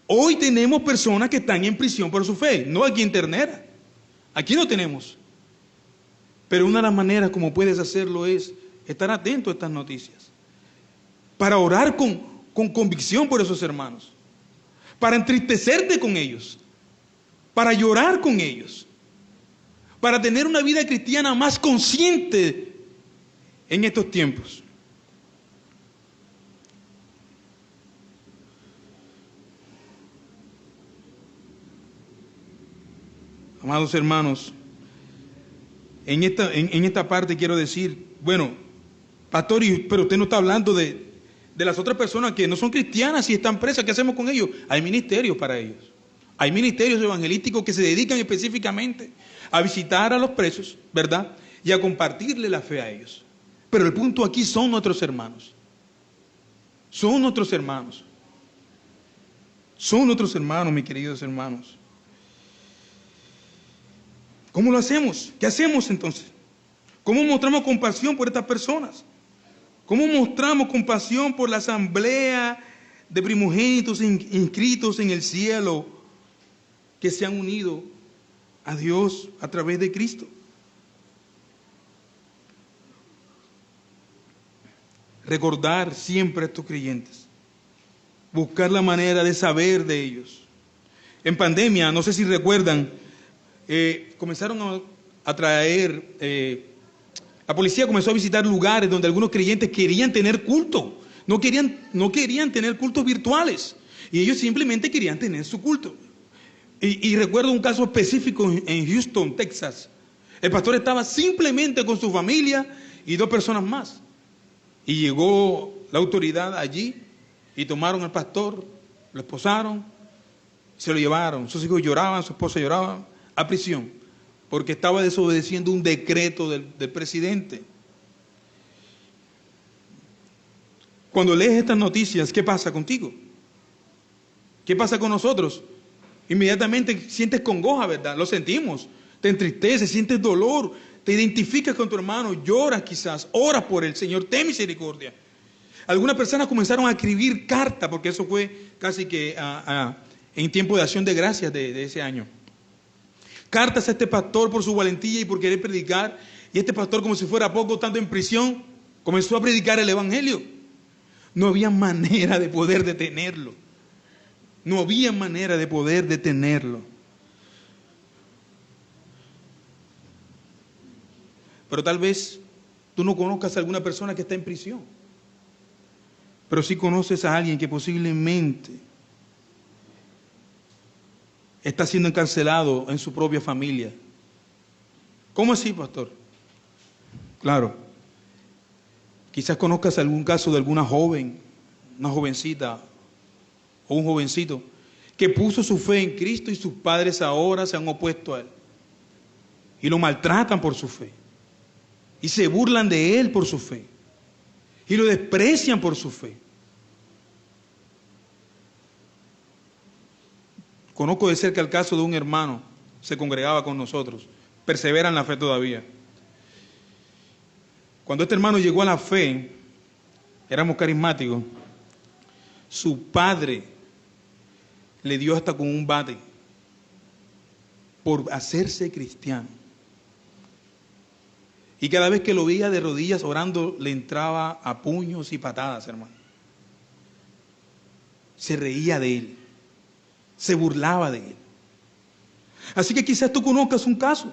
Hoy tenemos personas que están en prisión por su fe, no aquí en Ternera. Aquí no tenemos. Pero una de las maneras como puedes hacerlo es estar atento a estas noticias. Para orar con convicción por esos hermanos. Para entristecerte con ellos. Para llorar con ellos. Para tener una vida cristiana más consciente en estos tiempos. Amados hermanos, en esta parte quiero decir, bueno, pastor, pero usted no está hablando de las otras personas que no son cristianas y están presas. ¿Qué hacemos con ellos? Hay ministerios para ellos. Hay ministerios evangelísticos que se dedican específicamente a visitar a los presos, ¿verdad? Y a compartirle la fe a ellos. Pero el punto aquí son nuestros hermanos. Son nuestros hermanos. Son nuestros hermanos, mis queridos hermanos. ¿Cómo lo hacemos? ¿Qué hacemos entonces? ¿Cómo mostramos compasión por estas personas? ¿Cómo mostramos compasión por la asamblea de primogénitos inscritos en el cielo que se han unido a Dios a través de Cristo? Recordar siempre a estos creyentes. Buscar la manera de saber de ellos. En pandemia, no sé si recuerdan, comenzaron a traer, la policía comenzó a visitar lugares donde algunos creyentes querían tener culto, no querían tener cultos virtuales, y ellos simplemente querían tener su culto. Y recuerdo un caso específico en Houston, Texas. El pastor estaba simplemente con su familia y 2 personas más, y llegó la autoridad allí y tomaron al pastor, lo esposaron, se lo llevaron. Sus hijos lloraban, su esposa lloraba, a prisión, porque estaba desobedeciendo un decreto del presidente. Cuando lees estas noticias, ¿qué pasa contigo? ¿Qué pasa con nosotros? Inmediatamente sientes congoja, ¿verdad? Lo sentimos. Te entristeces, sientes dolor, te identificas con tu hermano, lloras quizás, oras por él. Señor, ten misericordia. Algunas personas comenzaron a escribir cartas, porque eso fue casi que en tiempo de acción de gracias de ese año. Cartas a este pastor por su valentía y por querer predicar. Y este pastor, como si fuera poco, estando en prisión, comenzó a predicar el evangelio. No había manera de poder detenerlo. No había manera de poder detenerlo. Pero tal vez tú no conozcas a alguna persona que está en prisión. Pero sí conoces a alguien que posiblemente está siendo encarcelado en su propia familia. ¿Cómo así, pastor? Claro. Quizás conozcas algún caso de alguna joven, una jovencita o un jovencito que puso su fe en Cristo y sus padres ahora se han opuesto a él. Y lo maltratan por su fe. Y se burlan de él por su fe. Y lo desprecian por su fe. Conozco de cerca el caso de un hermano, se congregaba con nosotros, persevera en la fe todavía. Cuando este hermano llegó a la fe, éramos carismáticos, su padre le dio hasta con un bate por hacerse cristiano. Y cada vez que lo veía de rodillas orando, le entraba a puños y patadas, hermano. Se reía de él. Se burlaba de él. Así que quizás tú conozcas un caso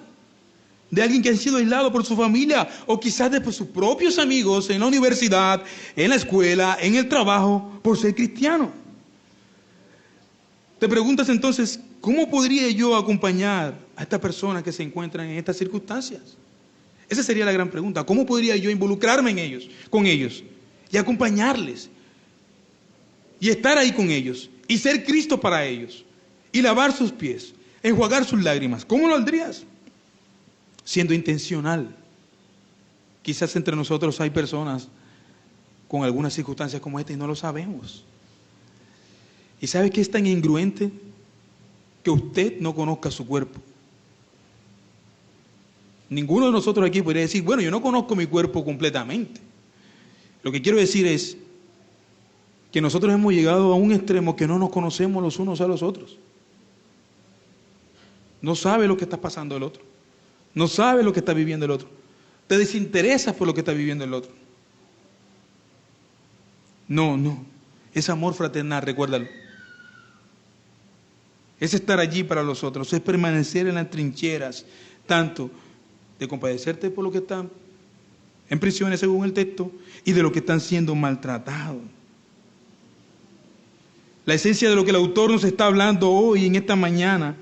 de alguien que ha sido aislado por su familia o quizás de sus propios amigos en la universidad, en la escuela, en el trabajo, por ser cristiano. Te preguntas entonces, ¿cómo podría yo acompañar a estas personas que se encuentran en estas circunstancias? Esa sería la gran pregunta. ¿Cómo podría yo involucrarme en ellos, con ellos y acompañarles y estar ahí con ellos y ser Cristo para ellos y lavar sus pies, enjuagar sus lágrimas? ¿Cómo lo harías? Siendo intencional. Quizás entre nosotros hay personas con algunas circunstancias como esta y no lo sabemos. ¿Y sabe qué es tan incongruente? Que usted no conozca su cuerpo. Ninguno de nosotros aquí podría decir, bueno, yo no conozco mi cuerpo completamente. Lo que quiero decir es que nosotros hemos llegado a un extremo que no nos conocemos los unos a los otros. No sabe lo que está pasando el otro. No sabe lo que está viviendo el otro. Te desinteresas por lo que está viviendo el otro. No. Es amor fraternal, recuérdalo. Es estar allí para los otros. Es permanecer en las trincheras, tanto de compadecerte por lo que están en prisiones según el texto y de lo que están siendo maltratados. La esencia de lo que el autor nos está hablando hoy en esta mañana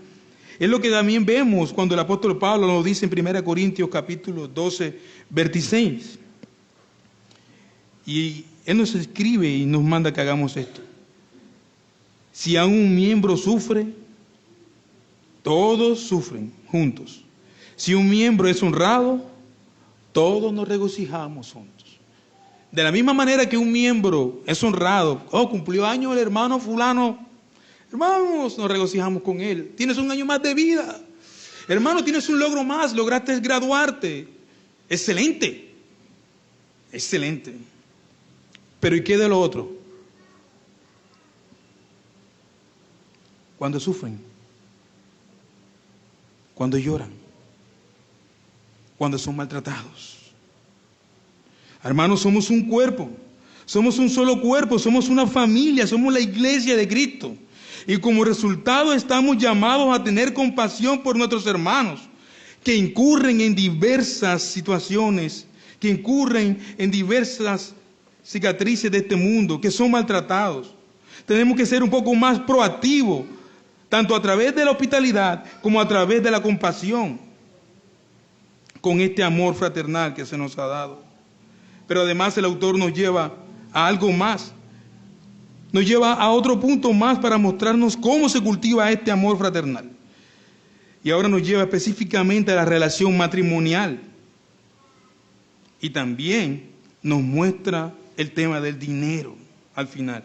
es lo que también vemos cuando el apóstol Pablo nos dice en 1 Corintios capítulo 12, 26. Y él nos escribe y nos manda que hagamos esto. Si aún un miembro sufre, todos sufren juntos. Si un miembro es honrado, todos nos regocijamos juntos. De la misma manera que un miembro es honrado, cumplió años el hermano fulano, hermanos, nos regocijamos con él. Tienes un año más de vida. Hermano, tienes un logro más, lograste graduarte. Excelente. Excelente. Pero ¿y qué de lo otro? Cuando sufren, cuando lloran, cuando son maltratados. Hermanos, somos un cuerpo, somos un solo cuerpo, somos una familia, somos la iglesia de Cristo. Y como resultado estamos llamados a tener compasión por nuestros hermanos que incurren en diversas situaciones, que incurren en diversas cicatrices de este mundo, que son maltratados. Tenemos que ser un poco más proactivos, tanto a través de la hospitalidad como a través de la compasión, con este amor fraternal que se nos ha dado. Pero además el autor nos lleva a algo más. Nos lleva a otro punto más para mostrarnos cómo se cultiva este amor fraternal. Y ahora nos lleva específicamente a la relación matrimonial. Y también nos muestra el tema del dinero al final.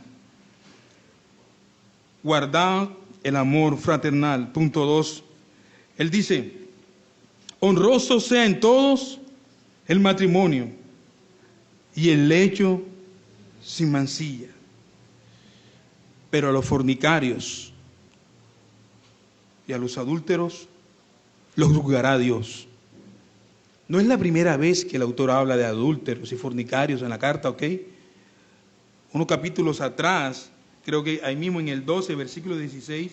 Guardad el amor fraternal. Punto 2. Él dice, honroso sea en todos el matrimonio y el lecho sin mancilla. Pero a los fornicarios y a los adúlteros los juzgará Dios. No es la primera vez que el autor habla de adúlteros y fornicarios en la carta, ¿ok? Unos capítulos atrás, creo que ahí mismo en el 12, versículo 16,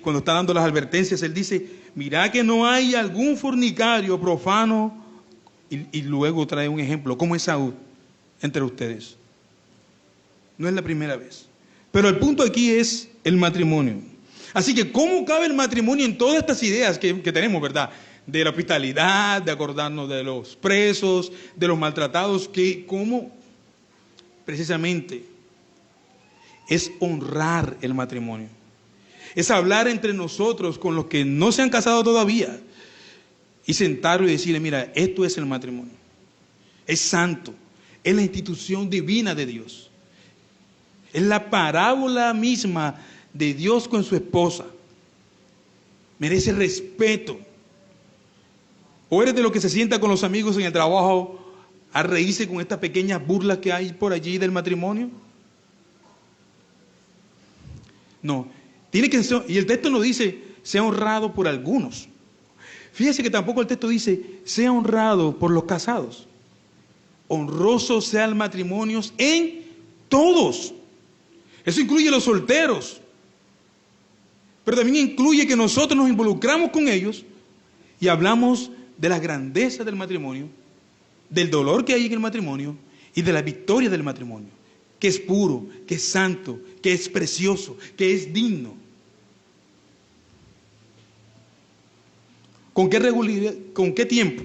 cuando está dando las advertencias, él dice, mirá que no hay algún fornicario profano, y luego trae un ejemplo, como Esaú, entre ustedes. No es la primera vez. Pero el punto aquí es el matrimonio. Así que, ¿cómo cabe el matrimonio en todas estas ideas que tenemos, verdad? De la hospitalidad, de acordarnos de los presos, de los maltratados, que cómo precisamente es honrar el matrimonio. Es hablar entre nosotros con los que no se han casado todavía y sentarlo y decirle, mira, esto es el matrimonio. Es santo, es la institución divina de Dios. Es la parábola misma de Dios con su esposa. Merece respeto. ¿O eres de los que se sienta con los amigos en el trabajo a reírse con estas pequeñas burlas que hay por allí del matrimonio? No. Tiene que ser, y el texto no dice, sea honrado por algunos. Fíjese que tampoco el texto dice, sea honrado por los casados. Honroso sea el matrimonio en todos. Eso incluye a los solteros. Pero también incluye que nosotros nos involucramos con ellos y hablamos de la grandeza del matrimonio, del dolor que hay en el matrimonio y de la victoria del matrimonio, que es puro, que es santo, que es precioso, que es digno. ¿Con qué tiempo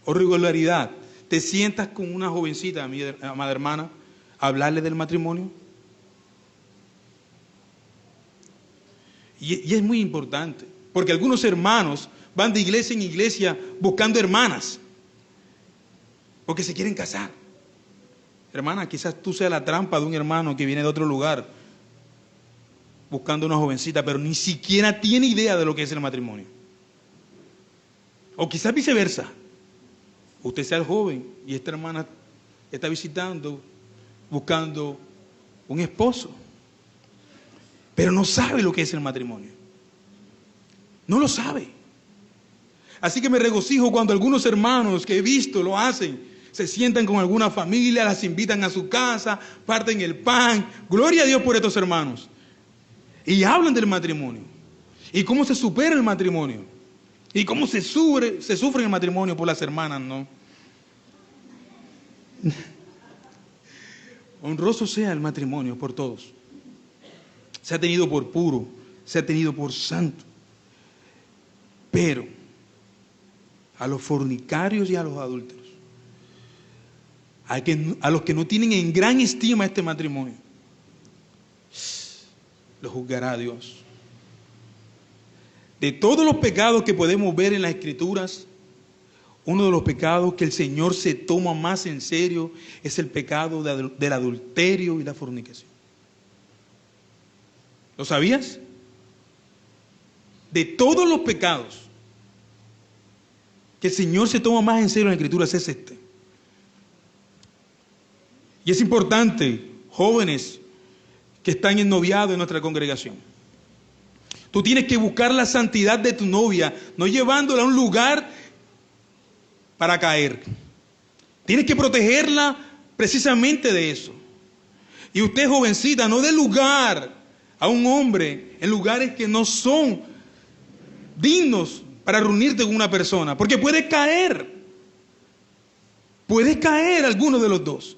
o regularidad te sientas con una jovencita, mi amada hermana, a hablarle del matrimonio? Y es muy importante, porque algunos hermanos van de iglesia en iglesia buscando hermanas, porque se quieren casar. Hermana, quizás tú seas la trampa de un hermano que viene de otro lugar, buscando una jovencita, pero ni siquiera tiene idea de lo que es el matrimonio. O quizás viceversa. Usted sea el joven y esta hermana está visitando, buscando un esposo, pero no sabe lo que es el matrimonio. No lo sabe. Así que me regocijo cuando algunos hermanos que he visto lo hacen. Se sientan con alguna familia, las invitan a su casa, parten el pan. Gloria a Dios por estos hermanos. Y hablan del matrimonio. Y cómo se supera el matrimonio. Y cómo se sufre en el matrimonio por las hermanas, ¿no? Honroso sea el matrimonio por todos. Se ha tenido por puro, se ha tenido por santo. Pero a los fornicarios y a los adúlteros, a los que no tienen en gran estima este matrimonio, los juzgará Dios. De todos los pecados que podemos ver en las Escrituras, uno de los pecados que el Señor se toma más en serio es el pecado del adulterio y la fornicación. ¿Lo sabías? De todos los pecados que el Señor se toma más en serio en las Escrituras es este. Y es importante, jóvenes que están en noviado en nuestra congregación. Tú tienes que buscar la santidad de tu novia, no llevándola a un lugar para caer. Tienes que protegerla precisamente de eso. Y usted, jovencita, no dé lugar a un hombre en lugares que no son dignos para reunirte con una persona, porque puedes caer. Puedes caer alguno de los dos.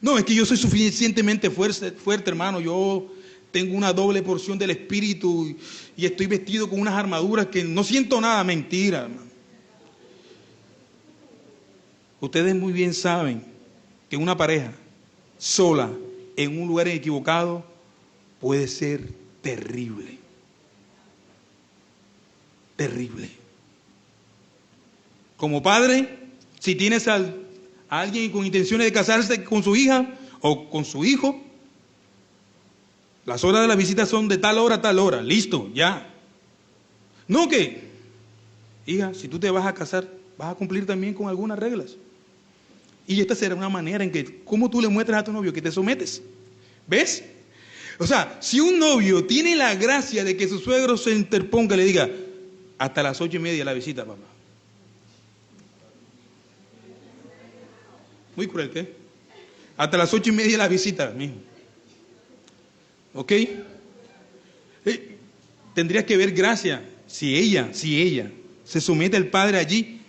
No, es que yo soy suficientemente fuerte, hermano. Yo tengo una doble porción del Espíritu y estoy vestido con unas armaduras que no siento nada. Mentira, hermano. Ustedes muy bien saben que una pareja sola en un lugar equivocado puede ser terrible. Terrible. Como padre, si tienes a a alguien con intenciones de casarse con su hija o con su hijo, las horas de la visita son de tal hora a tal hora, listo, ya. No que, hija, si tú te vas a casar, vas a cumplir también con algunas reglas. Y esta será una manera en que, ¿cómo tú le muestras a tu novio que te sometes? ¿Ves? O sea, si un novio tiene la gracia de que su suegro se interponga y le diga, hasta las 8:30 la visita, papá. Muy cruel, ¿qué? Hasta las 8:30 la visita, mijo. ¿Ok? Tendrías que ver gracia. Si ella se somete al padre allí,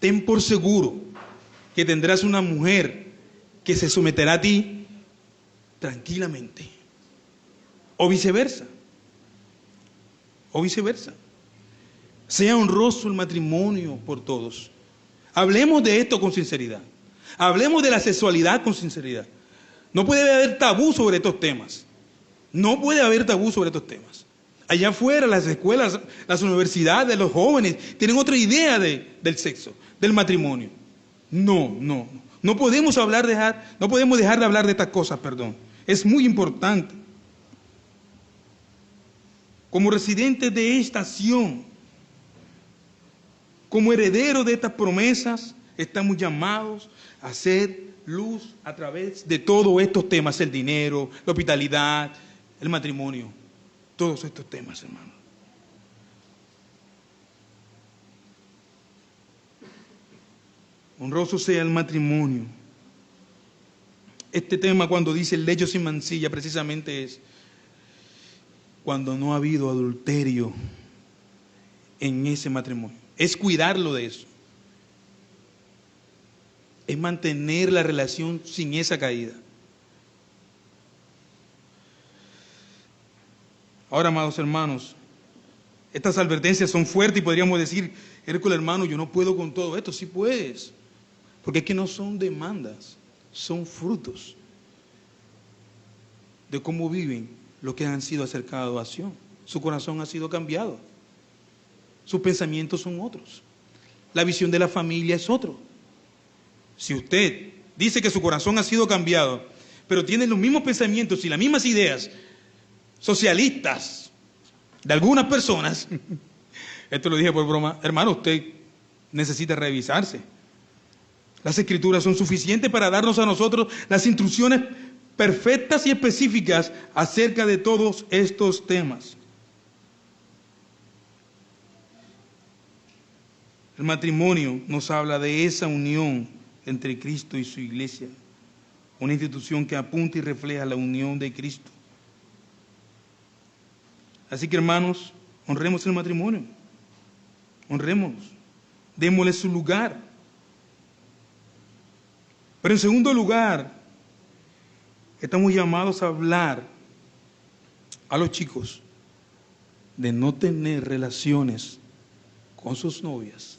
ten por seguro que tendrás una mujer que se someterá a ti tranquilamente. O viceversa. O viceversa. Sea honroso el matrimonio por todos. Hablemos de esto con sinceridad. Hablemos de la sexualidad con sinceridad. No puede haber tabú sobre estos temas. No puede haber tabú sobre estos temas. Allá afuera, las escuelas, las universidades, los jóvenes tienen otra idea del sexo, del matrimonio. No podemos dejar de hablar de estas cosas, perdón. Es muy importante. Como residentes de esta nación, como herederos de estas promesas, estamos llamados a hacer luz a través de todos estos temas: el dinero, la hospitalidad, el matrimonio, todos estos temas, hermano. Honroso sea el matrimonio. Este tema, cuando dice el lecho sin mancilla, precisamente es cuando no ha habido adulterio en ese matrimonio. Es cuidarlo de eso. Es mantener la relación sin esa caída. Ahora, amados hermanos, estas advertencias son fuertes y podríamos decir, Hércules hermano, yo no puedo con todo esto. Sí puedes, porque es que no son demandas, son frutos de cómo viven los que han sido acercados a acción. Su corazón ha sido cambiado, sus pensamientos son otros, la visión de la familia es otro. Si usted dice que su corazón ha sido cambiado, pero tiene los mismos pensamientos y las mismas ideas socialistas de algunas personas, esto lo dije por broma, hermano, usted necesita revisarse. Las escrituras son suficientes para darnos a nosotros las instrucciones perfectas y específicas acerca de todos estos temas. El matrimonio nos habla de esa unión entre Cristo y su iglesia, una institución que apunta y refleja la unión de Cristo. Así que, hermanos, honremos el matrimonio, honremos, démosle su lugar. Pero en segundo lugar, estamos llamados a hablar a los chicos de no tener relaciones con sus novias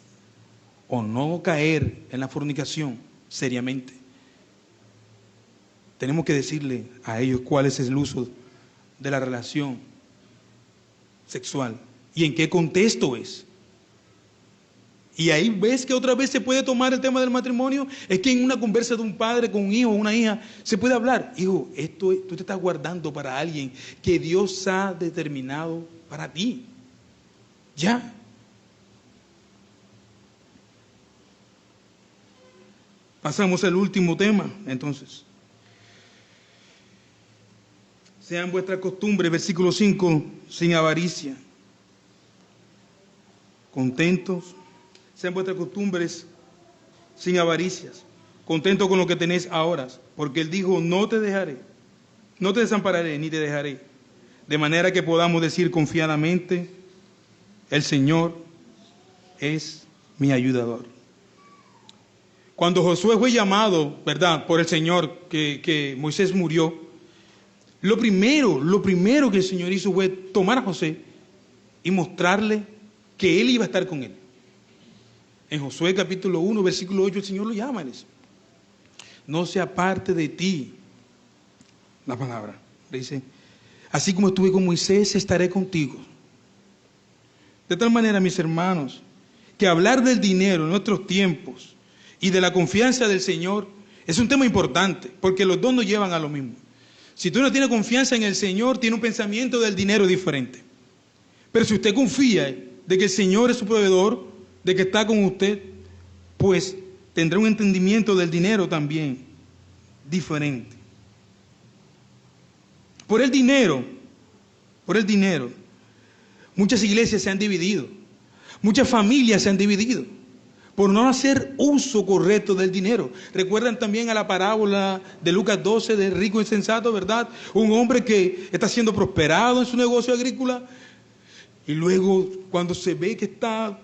o no caer en la fornicación seriamente. Tenemos que decirle a ellos cuál es el uso de la relación sexual y en qué contexto es. Y ahí ves que otra vez se puede tomar el tema del matrimonio. Es que en una conversa de un padre con un hijo o una hija se puede hablar: hijo, esto tú te estás guardando para alguien que Dios ha determinado para ti. Ya. Pasamos al último tema, entonces. Sean vuestras costumbres, versículo 5, sin avaricia, contentos. Sean vuestras costumbres sin avaricias, contentos con lo que tenéis ahora, porque Él dijo: no te dejaré, no te desampararé, ni te dejaré. De manera que podamos decir confiadamente: el Señor es mi ayudador. Cuando Josué fue llamado, ¿verdad?, por el Señor, que Moisés murió, lo primero que el Señor hizo fue tomar a José y mostrarle que Él iba a estar con él. En Josué capítulo 1, versículo 8, el Señor lo llama. No se aparte de ti la palabra. Dice: así como estuve con Moisés, estaré contigo. De tal manera, mis hermanos, que hablar del dinero en nuestros tiempos y de la confianza del Señor es un tema importante, porque los dos nos llevan a lo mismo. Si tú no tienes confianza en el Señor, tiene un pensamiento del dinero diferente. Pero si usted confía de que el Señor es su proveedor, de que está con usted, pues tendrá un entendimiento del dinero también diferente. Por el dinero, muchas iglesias se han dividido, muchas familias se han dividido por no hacer uso correcto del dinero. Recuerdan también a la parábola de Lucas 12 del rico insensato, ¿verdad? Un hombre que está siendo prosperado en su negocio agrícola y luego cuando se ve que está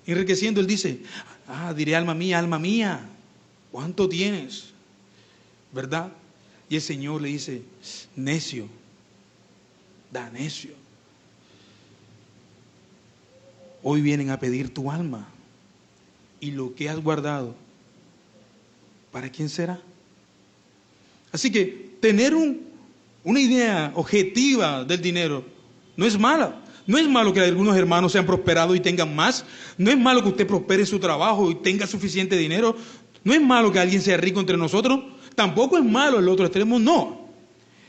enriqueciendo, él dice, diré alma mía, ¿cuánto tienes? ¿Verdad? Y el Señor le dice, necio, necio. Hoy vienen a pedir tu alma. Y lo que has guardado, ¿para quién será? Así que tener una idea objetiva del dinero no es mala. No es malo que algunos hermanos sean prosperados y tengan más. No es malo que usted prospere en su trabajo y tenga suficiente dinero. No es malo que alguien sea rico entre nosotros. Tampoco es malo el otro extremo, no.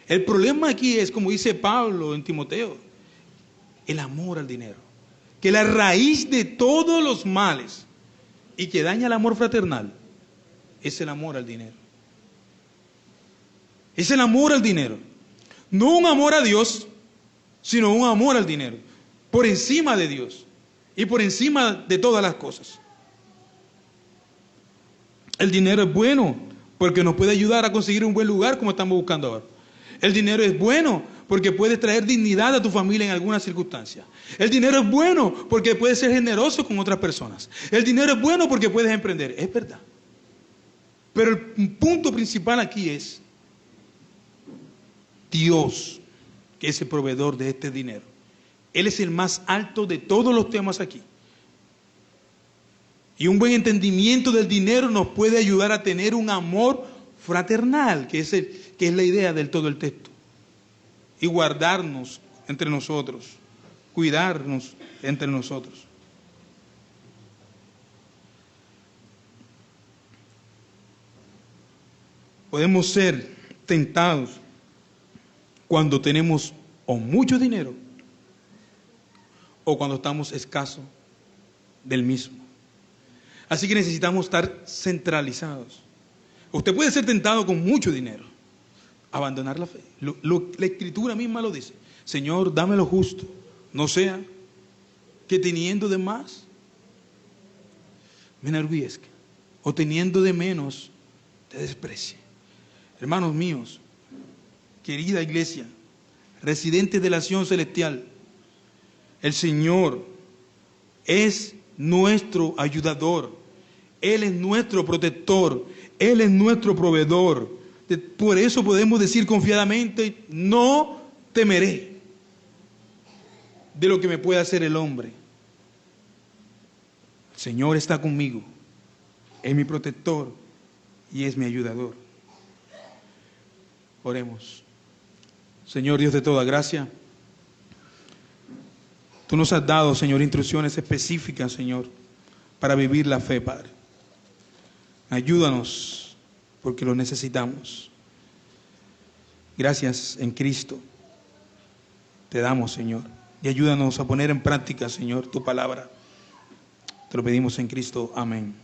El problema aquí es, como dice Pablo en Timoteo, el amor al dinero. Que la raíz de todos los males y que daña el amor fraternal es el amor al dinero. Es el amor al dinero. No un amor a Dios, sino un amor al dinero. Por encima de Dios y por encima de todas las cosas. El dinero es bueno porque nos puede ayudar a conseguir un buen lugar como estamos buscando ahora. El dinero es bueno porque puedes traer dignidad a tu familia en algunas circunstancias. El dinero es bueno porque puedes ser generoso con otras personas. El dinero es bueno porque puedes emprender. Es verdad. Pero el punto principal aquí es Dios, que es el proveedor de este dinero. Él es el más alto de todos los temas aquí. Y un buen entendimiento del dinero nos puede ayudar a tener un amor fraternal, que es la idea del todo el texto. Y guardarnos entre nosotros, cuidarnos entre nosotros. Podemos ser tentados cuando tenemos o mucho dinero o cuando estamos escasos del mismo. Así que necesitamos estar centralizados. Usted puede ser tentado con mucho dinero, abandonar la fe. La Escritura misma lo dice. Señor, dame lo justo, no sea que teniendo de más me enorgullezca, o teniendo de menos te desprecie. Hermanos míos, querida iglesia, residentes de la Sion celestial, el Señor es nuestro ayudador, Él es nuestro protector, Él es nuestro proveedor. Por eso podemos decir confiadamente, no temeré de lo que me pueda hacer el hombre. El Señor está conmigo, es mi protector y es mi ayudador. Oremos. Señor Dios de toda gracia, Tú nos has dado, Señor, instrucciones específicas, Señor, para vivir la fe, Padre. Ayúdanos, porque lo necesitamos. Gracias en Cristo te damos, Señor. Y ayúdanos a poner en práctica, Señor, tu palabra. Te lo pedimos en Cristo. Amén.